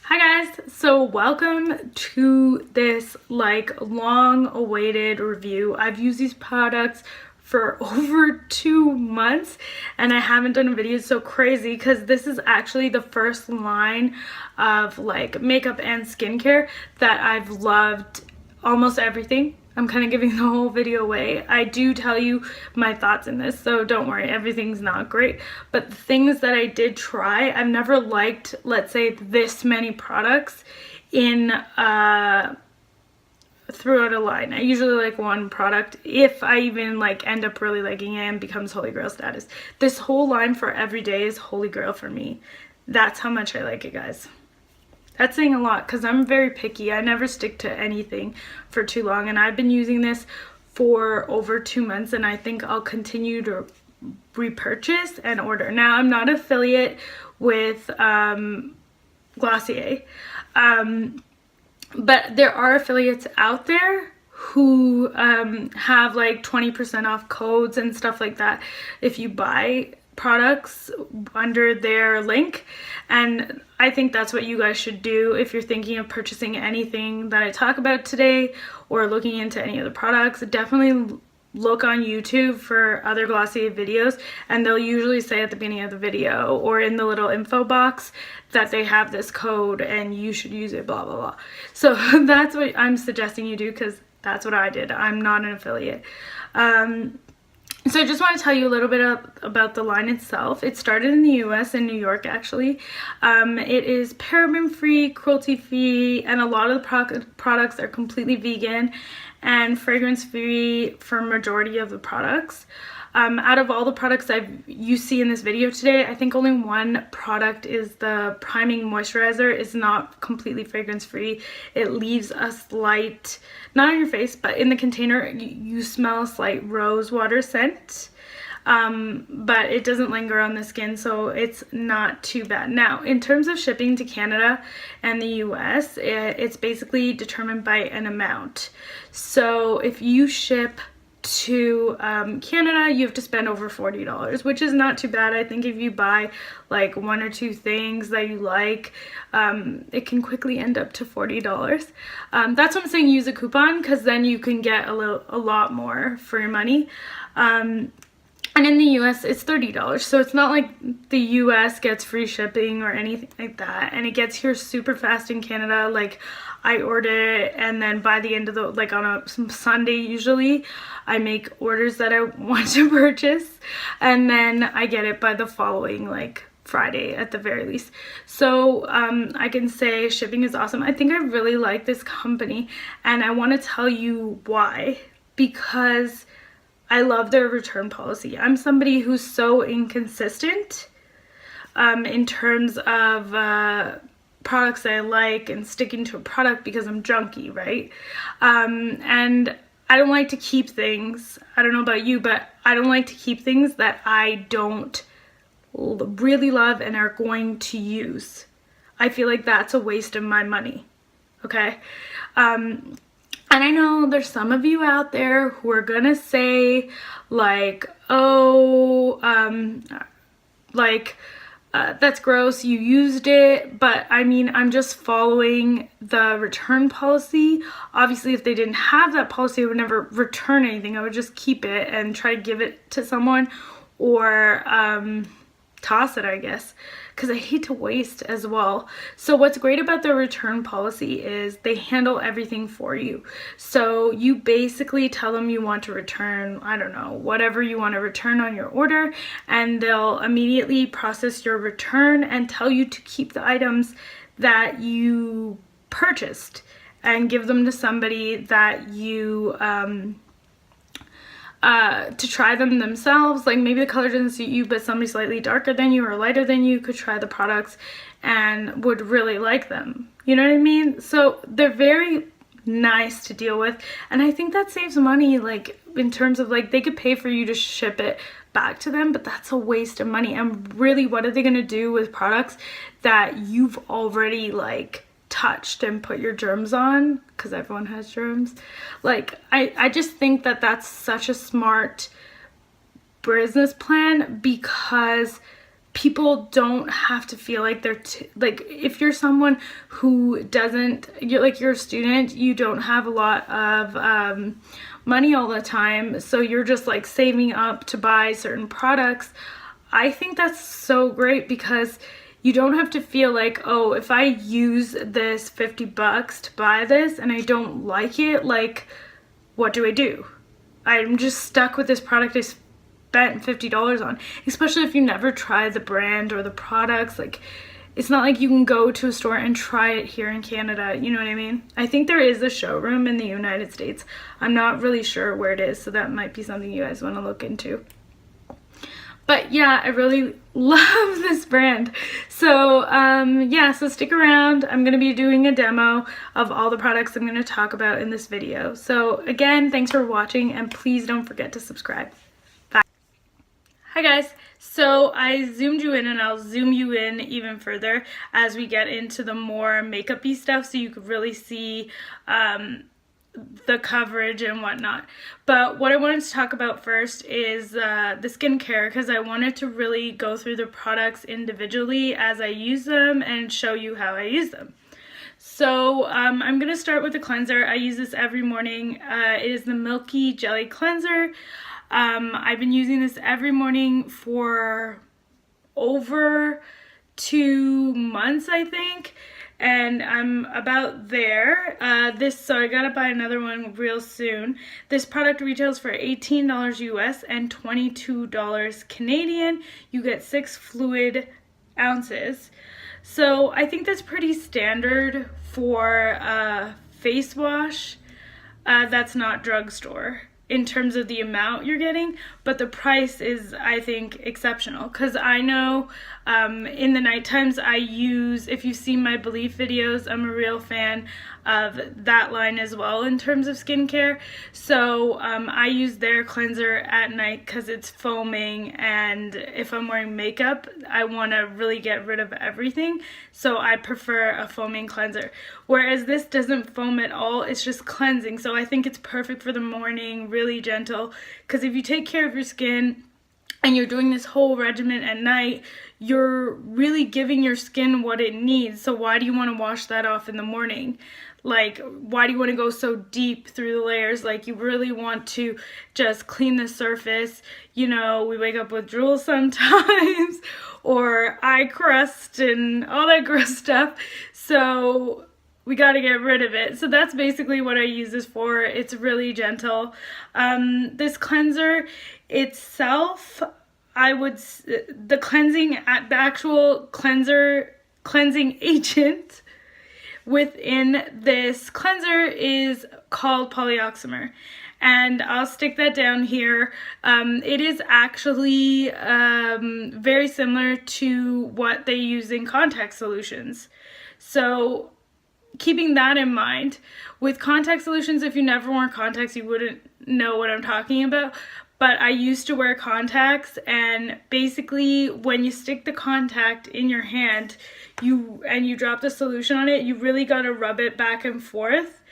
Hi guys, so welcome to this long awaited review. I've used these products for over 2 months and I haven't done a video. It's so crazy because this is actually the first line of makeup and skincare that I've loved almost everything. I'm kind of giving the whole video away. I do tell you my thoughts in this, so don't worry, everything's not great. But the things that I did try, I've never liked, let's say, this many products in throughout a line. I usually like one product if I even end up really liking it and becomes holy grail status. This whole line for every day is holy grail for me. That's how much I like it, guys. That's saying a lot because I'm very picky. I never stick to anything for too long, and I've been using this for over 2 months, and I think I'll continue to repurchase and order. Now, I'm not affiliate with Glossier, but there are affiliates out there who have 20% off codes and stuff like that if you buy products under their link, and I think that's what you guys should do if you're thinking of purchasing anything that I talk about today or looking into any of the products. Definitely look on YouTube for other Glossier videos, and they'll usually say at the beginning of the video or in the little info box that they have this code and you should use it, blah blah blah. So that's what I'm suggesting you do because that's what I did. I'm not an affiliate. So I just want to tell you a little bit about the line itself. It started in the US, in New York actually. It is paraben-free, cruelty-free, and a lot of the products are completely vegan and fragrance-free for majority of the products. Out of all the products you see in this video today, I think only one product is the priming moisturizer. It's not completely fragrance-free. It leaves a slight, not on your face, but in the container, you smell a slight rose water scent. But it doesn't linger on the skin, so it's not too bad. Now, in terms of shipping to Canada and the US, it's basically determined by an amount. So if you ship to Canada, you have to spend over $40, which is not too bad. I think if you buy one or two things that you like, it can quickly end up to $40. That's what I'm saying, use a coupon, because then you can get a lot more for your money. And in the US, it's $30, so it's not like the US gets free shipping or anything like that, and it gets here super fast in Canada. I order it, and then by the end of the, on a Sunday usually, I make orders that I want to purchase, and then I get it by the following, Friday at the very least. So I can say shipping is awesome. I think I really like this company, and I want to tell you why. Because I love their return policy. I'm somebody who's so inconsistent in terms of products that I like and sticking to a product because I'm junky, right? And I don't like to keep things. I don't know about you, but I don't like to keep things that I don't really love and are going to use. I feel like that's a waste of my money, okay? And I know there's some of you out there who are gonna say that's gross, you used it, but I mean, I'm just following the return policy. Obviously, if they didn't have that policy, I would never return anything. I would just keep it and try to give it to someone or toss it, I guess, because I hate to waste as well. So what's great about the return policy is they handle everything for you. So you basically tell them you want to return, I don't know, whatever you want to return on your order, and they'll immediately process your return and tell you to keep the items that you purchased and give them to somebody that you to try them themselves. Maybe the color doesn't suit you, but somebody slightly darker than you or lighter than you could try the products and would really like them. You know what I mean? So they're very nice to deal with, and I think that saves money, in terms of they could pay for you to ship it back to them, but that's a waste of money. And really, what are they gonna do with products that you've already touched and put your germs on, because everyone has germs? I just think that that's such a smart business plan, because people don't have to feel like they're like, if you're someone who doesn't, you're a student, you don't have a lot of money all the time, so you're just like saving up to buy certain products. I think that's so great, because you don't have to feel like, oh, if I use this $50 to buy this and I don't like it, like, what do I do? I'm just stuck with this product I spent $50 on, especially if you never try the brand or the products. Like, it's not like you can go to a store and try it here in Canada, you know what I mean? I think there is a showroom in the United States. I'm not really sure where it is, so that might be something you guys want to look into. But yeah, I really love this brand. So yeah, so stick around. I'm going to be doing a demo of all the products I'm going to talk about in this video. So again, thanks for watching, and please don't forget to subscribe. Bye. Hi guys. So I zoomed you in, and I'll zoom you in even further as we get into the more makeup-y stuff, so you could really see the coverage and whatnot. But what I wanted to talk about first is the skincare, because I wanted to really go through the products individually as I use them and show you how I use them. So I'm going to start with the cleanser. I use this every morning. It is the Milky Jelly Cleanser. I've been using this every morning for over 2 months, I think. And I'm about there. So I gotta buy another one real soon. This product retails for $18 US and $22 Canadian. You get 6 fluid ounces. So I think that's pretty standard for a face wash that's not drugstore in terms of the amount you're getting, but the price is, I think, exceptional, because I know in the night times I use, if you've seen my Belief videos, I'm a real fan of that line as well in terms of skincare. So I use their cleanser at night because it's foaming, and if I'm wearing makeup, I want to really get rid of everything, so I prefer a foaming cleanser. Whereas this doesn't foam at all, it's just cleansing, so I think it's perfect for the morning, really gentle, because if you take care of your skin and you're doing this whole regimen at night, you're really giving your skin what it needs. So why do you want to wash that off in the morning? Like, why do you want to go so deep through the layers? Like, you really want to just clean the surface. You know, we wake up with drool sometimes or eye crust and all that gross stuff. So we got to get rid of it. So that's basically what I use this for. It's really gentle. This cleanser itself, the actual cleansing agent within this cleanser is called polyoxymer, and I'll stick that down here. It is actually very similar to what they use in contact solutions. So keeping that in mind, with contact solutions, if you never wore contacts, you wouldn't know what I'm talking about. But I used to wear contacts, and basically when you stick the contact in your hand, you drop the solution on it, you really got to rub it back and forth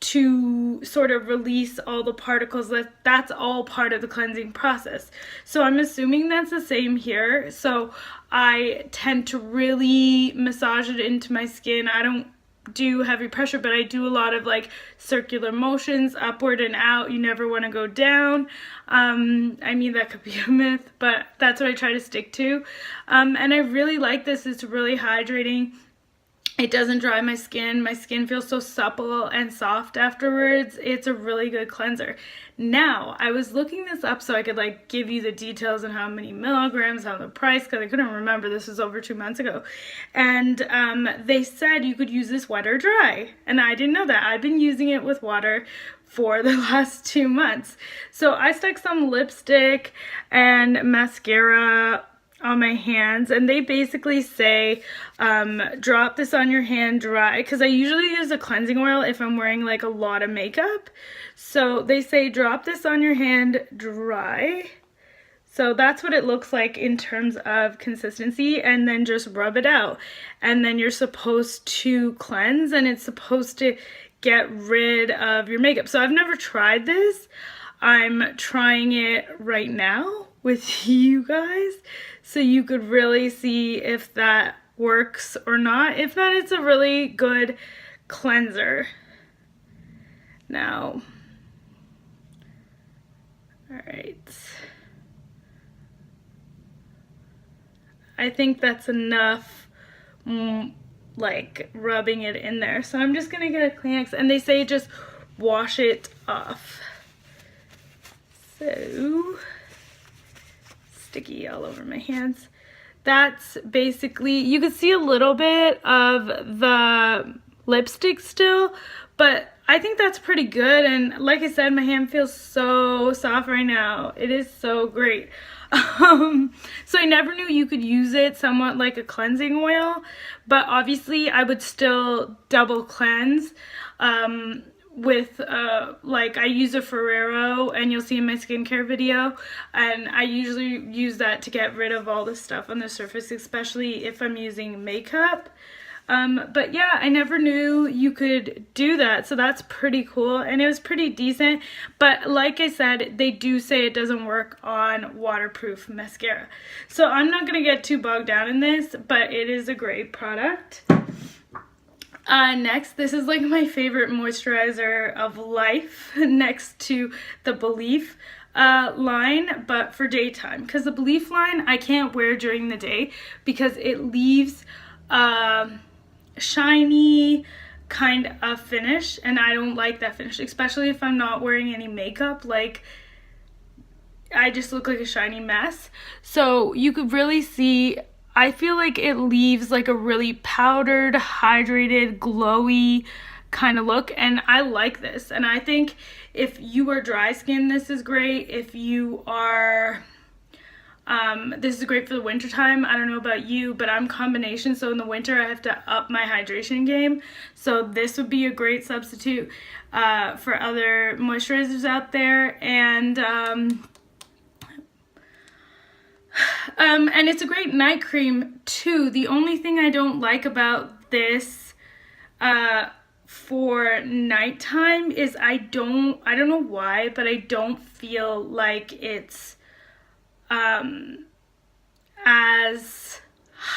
to sort of release all the particles. That's all part of the cleansing process. So I'm assuming that's the same here. So I tend to really massage it into my skin. I don't do heavy pressure, but I do a lot of like circular motions, upward and out. You never want to go down. I mean, that could be a myth, but that's what I try to stick to. And I really like this. It's really hydrating. It doesn't dry my skin. My skin feels so supple and soft afterwards. It's a really good cleanser. Now, I was looking this up so I could like give you the details and how many milligrams, how the price, because I couldn't remember. This was over 2 months ago. And they said you could use this wet or dry. And I didn't know that. I've been using it with water for the last 2 months. So I stuck some lipstick and mascara on my hands, and they basically say drop this on your hand dry, because I usually use a cleansing oil if I'm wearing like a lot of makeup. So they say drop this on your hand dry. So that's what it looks like in terms of consistency, and then just rub it out, and then you're supposed to cleanse, and it's supposed to get rid of your makeup. So I've never tried this. I'm trying it right now with you guys. so you could really see if that works or not. If not, it's a really good cleanser. Now, all right, I think that's enough, like rubbing it in there. So I'm just gonna get a Kleenex, and they say just wash it off. So sticky all over my hands. That's basically, you can see a little bit of the lipstick still, but I think that's pretty good. And like I said, my hand feels so soft right now. It is so great. So I never knew you could use it somewhat like a cleansing oil, but obviously I would still double cleanse with like I use a Ferrero, and you'll see in my skincare video, and I usually use that to get rid of all the stuff on the surface, especially if I'm using makeup. But yeah, I never knew you could do that, so that's pretty cool, and it was pretty decent. But like I said, they do say it doesn't work on waterproof mascara, so I'm not gonna get too bogged down in this, but it is a great product. Next, this is like my favorite moisturizer of life, next to the Belief line, but for daytime, because the Belief line I can't wear during the day because it leaves shiny kind of finish, and I don't like that finish, especially if I'm not wearing any makeup. Like, I just look like a shiny mess. So you could really see, I feel like it leaves like a really powdered, hydrated, glowy kind of look, and I like this. And I think if you are dry skin, this is great. If you are this is great for the winter time. I don't know about you, but I'm combination, so in the winter I have to up my hydration game. So this would be a great substitute for other moisturizers out there. And it's a great night cream too. The only thing I don't like about this for nighttime is I don't know why, but I don't feel like it's as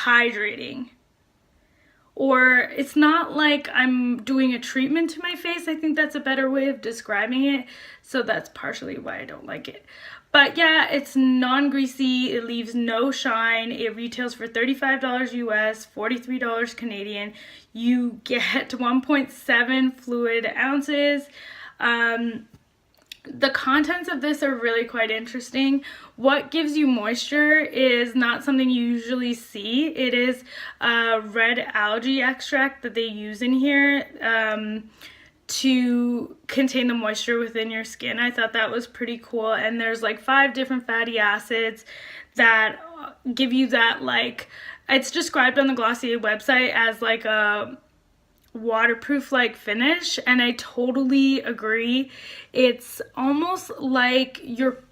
hydrating, or it's not like I'm doing a treatment to my face. I think that's a better way of describing it, so that's partially why I don't like it. But yeah, it's non-greasy, it leaves no shine, it retails for $35 US, $43 Canadian. You get 1.7 fluid ounces. The contents of this are really quite interesting. What gives you moisture is not something you usually see. It is red algae extract that they use in here to contain the moisture within your skin. I thought that was pretty cool. And there's like 5 different fatty acids that give you that, like, it's described on the Glossier website as like a waterproof like finish, and I totally agree. It's almost like you're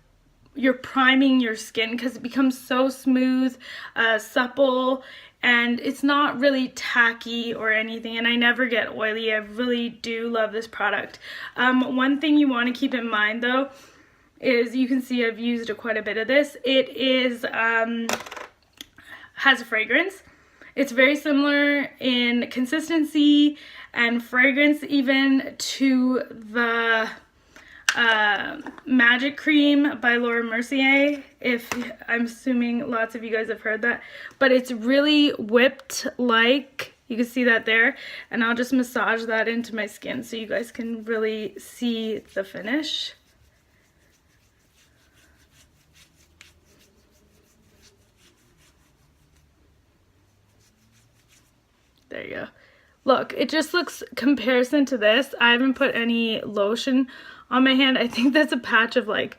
priming your skin because it becomes so smooth, supple, and it's not really tacky or anything, and I never get oily. I really do love this product. One thing you want to keep in mind though is, you can see I've used quite a bit of this. It is has a fragrance. It's very similar in consistency and fragrance even to the Magic Cream by Laura Mercier, if I'm assuming lots of you guys have heard that. But it's really whipped like, you can see that there, and I'll just massage that into my skin so you guys can really see the finish. There you go. Look, it just looks, comparison to this, I haven't put any lotion on my hand. I think that's a patch of like,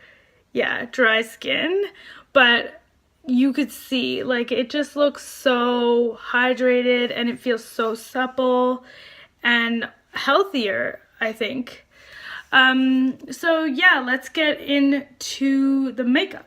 yeah, dry skin, but you could see like it just looks so hydrated, and it feels so supple and healthier, I think. So yeah, let's get into the makeup.